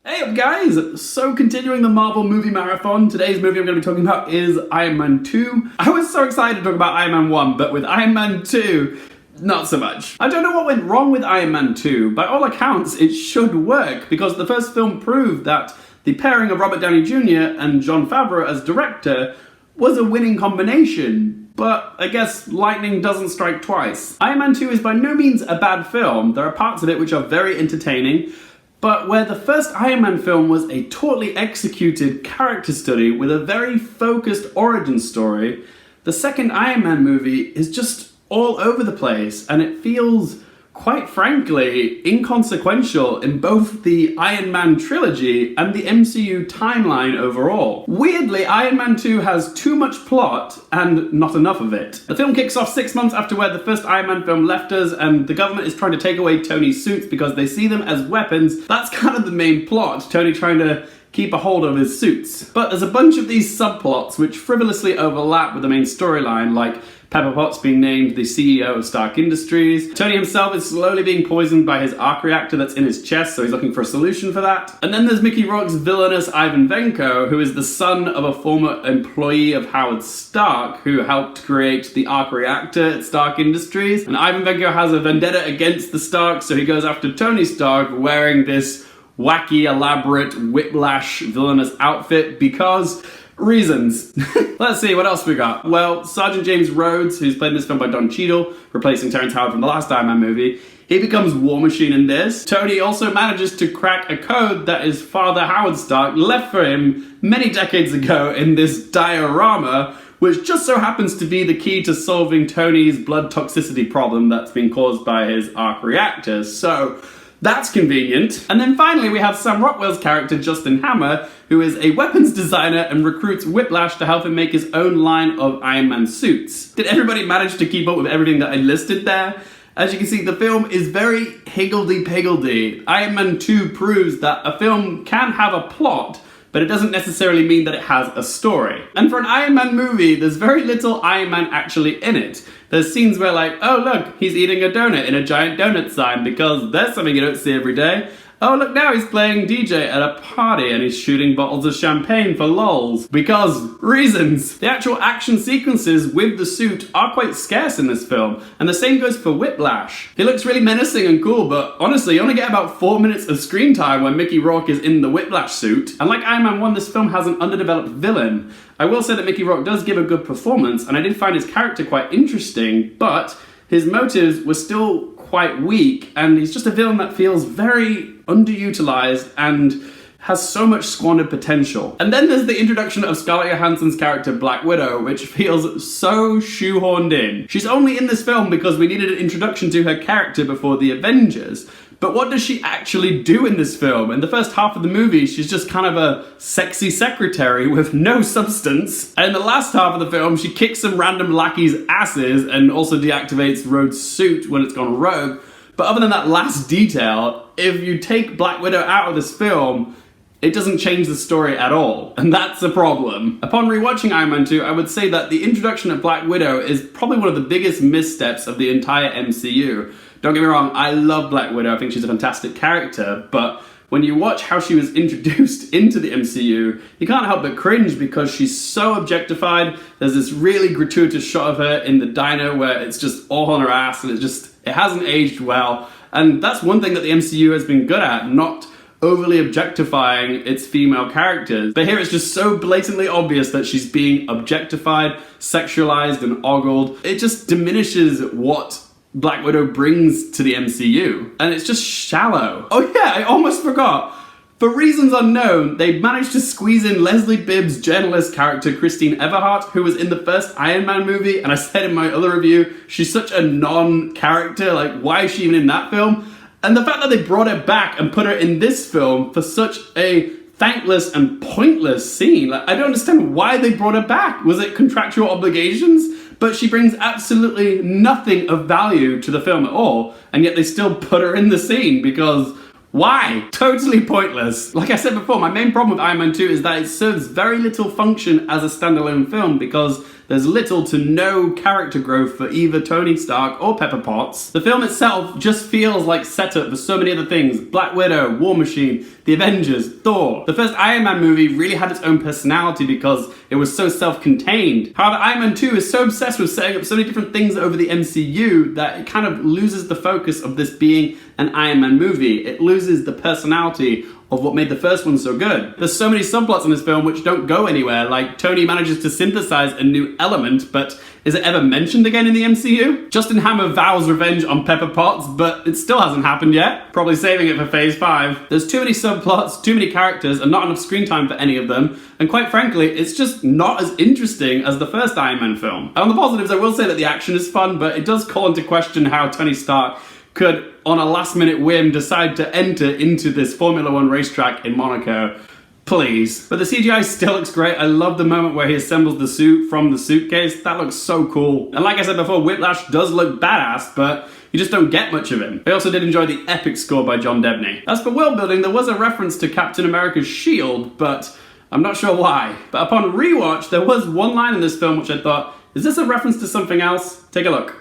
Hey up guys! So continuing the Marvel movie marathon, today's movie I'm going to be talking about is Iron Man 2. I was so excited to talk about Iron Man 1, but with Iron Man 2, not so much. I don't know what went wrong with Iron Man 2. By all accounts, it should work, because the first film proved that the pairing of Robert Downey Jr. and Jon Favreau as director was a winning combination. But I guess lightning doesn't strike twice. Iron Man 2 is by no means a bad film. There are parts of it which are very entertaining. But where the first Iron Man film was a tautly executed character study with a very focused origin story, the second Iron Man movie is just all over the place, and it feels, quite frankly, inconsequential in both the Iron Man trilogy and the MCU timeline overall. Weirdly, Iron Man 2 has too much plot and not enough of it. The film kicks off 6 months after where the first Iron Man film left us, and the government is trying to take away Tony's suits because they see them as weapons. That's kind of the main plot, Tony trying to keep a hold of his suits. But there's a bunch of these subplots which frivolously overlap with the main storyline, like Pepper Potts being named the CEO of Stark Industries. Tony himself is slowly being poisoned by his arc reactor that's in his chest, so he's looking for a solution for that. And then there's Micky Rourke's villainous Ivan Venko, who is the son of a former employee of Howard Stark, who helped create the arc reactor at Stark Industries. And Ivan Venko has a vendetta against the Starks, so he goes after Tony Stark wearing this wacky, elaborate, Whiplash villainous outfit because reasons. Let's see, what else we got? Well, Sergeant James Rhodes, who's played in this film by Don Cheadle, replacing Terrence Howard from the last Iron Man movie, he becomes War Machine in this. Tony also manages to crack a code that his father Howard Stark left for him many decades ago in this diorama, which just so happens to be the key to solving Tony's blood toxicity problem that's been caused by his arc reactors. So that's convenient. And then finally we have Sam Rockwell's character Justin Hammer, who is a weapons designer and recruits Whiplash to help him make his own line of Iron Man suits. Did everybody manage to keep up with everything that I listed there? As you can see, the film is very higgledy-piggledy. Iron Man 2 proves that a film can have a plot, but it doesn't necessarily mean that it has a story. And for an Iron Man movie, there's very little Iron Man actually in it. There's scenes where like, oh look, he's eating a donut in a giant donut sign because there's something you don't see every day. Oh look, now he's playing DJ at a party and he's shooting bottles of champagne for lols. Because reasons. The actual action sequences with the suit are quite scarce in this film, and the same goes for Whiplash. He looks really menacing and cool, but honestly, you only get about 4 minutes of screen time when Mickey Rourke is in the Whiplash suit. And like Iron Man 1, this film has an underdeveloped villain. I will say that Mickey Rourke does give a good performance, and I did find his character quite interesting, but his motives were still quite weak, and he's just a villain that feels very underutilized and has so much squandered potential. And then there's the introduction of Scarlett Johansson's character Black Widow, which feels so shoehorned in. She's only in this film because we needed an introduction to her character before the Avengers. But what does she actually do in this film? In the first half of the movie, she's just kind of a sexy secretary with no substance. And in the last half of the film, she kicks some random lackeys' asses and also deactivates Rhodes' suit when it's gone rogue. But other than that last detail, if you take Black Widow out of this film, it doesn't change the story at all, and that's a problem. Upon rewatching Iron Man 2, I would say that the introduction of Black Widow is probably one of the biggest missteps of the entire MCU. Don't get me wrong, I love Black Widow, I think she's a fantastic character, but when you watch how she was introduced into the MCU, you can't help but cringe because she's so objectified. There's this really gratuitous shot of her in the diner where it's just all on her ass, and it hasn't aged well. And that's one thing that the MCU has been good at, not overly objectifying its female characters. But here it's just so blatantly obvious that she's being objectified, sexualized, and ogled. It just diminishes what Black Widow brings to the MCU. And it's just shallow. Oh yeah, I almost forgot. For reasons unknown, they managed to squeeze in Leslie Bibb's journalist character, Christine Everhart, who was in the first Iron Man movie, and I said in my other review, she's such a non-character, like why is she even in that film? And the fact that they brought her back and put her in this film for such a thankless and pointless scene, like I don't understand why they brought her back. Was it contractual obligations? But she brings absolutely nothing of value to the film at all, and yet they still put her in the scene because why? Totally pointless. Like I said before, my main problem with Iron Man 2 is that it serves very little function as a standalone film because there's little to no character growth for either Tony Stark or Pepper Potts. The film itself just feels like setup for so many other things: Black Widow, War Machine, The Avengers, Thor. The first Iron Man movie really had its own personality because it was so self-contained. However, Iron Man 2 is so obsessed with setting up so many different things over the MCU that it kind of loses the focus of this being an Iron Man movie. It loses the personality of what made the first one so good. There's so many subplots in this film which don't go anywhere, like Tony manages to synthesize a new element, but is it ever mentioned again in the MCU? Justin Hammer vows revenge on Pepper Potts, but it still hasn't happened yet. Probably saving it for Phase 5. There's too many subplots, too many characters, and not enough screen time for any of them, and quite frankly, it's just not as interesting as the first Iron Man film. On the positives, I will say that the action is fun, but it does call into question how Tony Stark could, on a last-minute whim, decide to enter into this Formula One racetrack in Monaco. Please. But the CGI still looks great. I love the moment where he assembles the suit from the suitcase. That looks so cool. And like I said before, Whiplash does look badass, but you just don't get much of him. I also did enjoy the epic score by John Debney. As for world building, there was a reference to Captain America's shield, but I'm not sure why. But upon rewatch, there was one line in this film which I thought, is this a reference to something else? Take a look.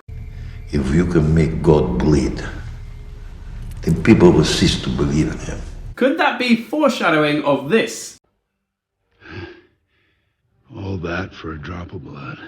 If you can make God bleed, then people will cease to believe in him. Could that be foreshadowing of this? All that for a drop of blood.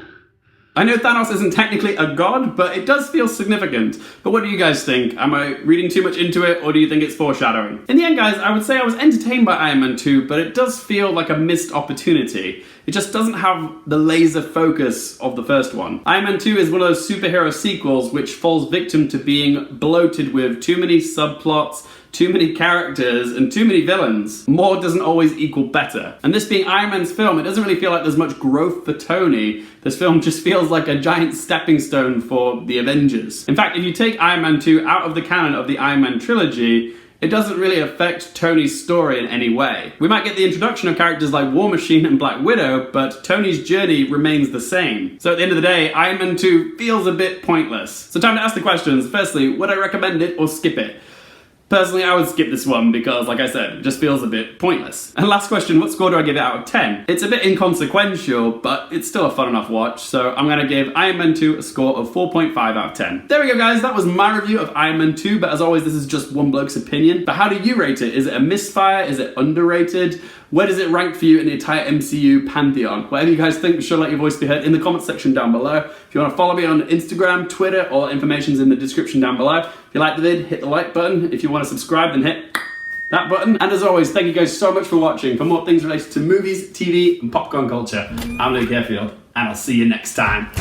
I know Thanos isn't technically a god, but it does feel significant. But what do you guys think? Am I reading too much into it, or do you think it's foreshadowing? In the end, guys, I would say I was entertained by Iron Man 2, but it does feel like a missed opportunity. It just doesn't have the laser focus of the first one. Iron Man 2 is one of those superhero sequels which falls victim to being bloated with too many subplots, too many characters, and too many villains. More doesn't always equal better. And this being Iron Man's film, it doesn't really feel like there's much growth for Tony. This film just feels like a giant stepping stone for the Avengers. In fact, if you take Iron Man 2 out of the canon of the Iron Man trilogy, it doesn't really affect Tony's story in any way. We might get the introduction of characters like War Machine and Black Widow, but Tony's journey remains the same. So at the end of the day, Iron Man 2 feels a bit pointless. So time to ask the questions. Firstly, would I recommend it or skip it? Personally, I would skip this one because, like I said, it just feels a bit pointless. And last question, what score do I give it out of 10? It's a bit inconsequential, but it's still a fun enough watch, so I'm gonna give Iron Man 2 a score of 4.5 out of 10. There we go, guys, that was my review of Iron Man 2, but as always, this is just one bloke's opinion. But how do you rate it? Is it a misfire? Is it underrated? Where does it rank for you in the entire MCU pantheon? Whatever you guys think, be sure to let your voice be heard in the comment section down below. If you want to follow me on Instagram, Twitter, all information's in the description down below. If you like the vid, hit the like button. If you want to subscribe, then hit that button. And as always, thank you guys so much for watching. For more things related to movies, TV, and popcorn culture, I'm Luke Airfield, and I'll see you next time.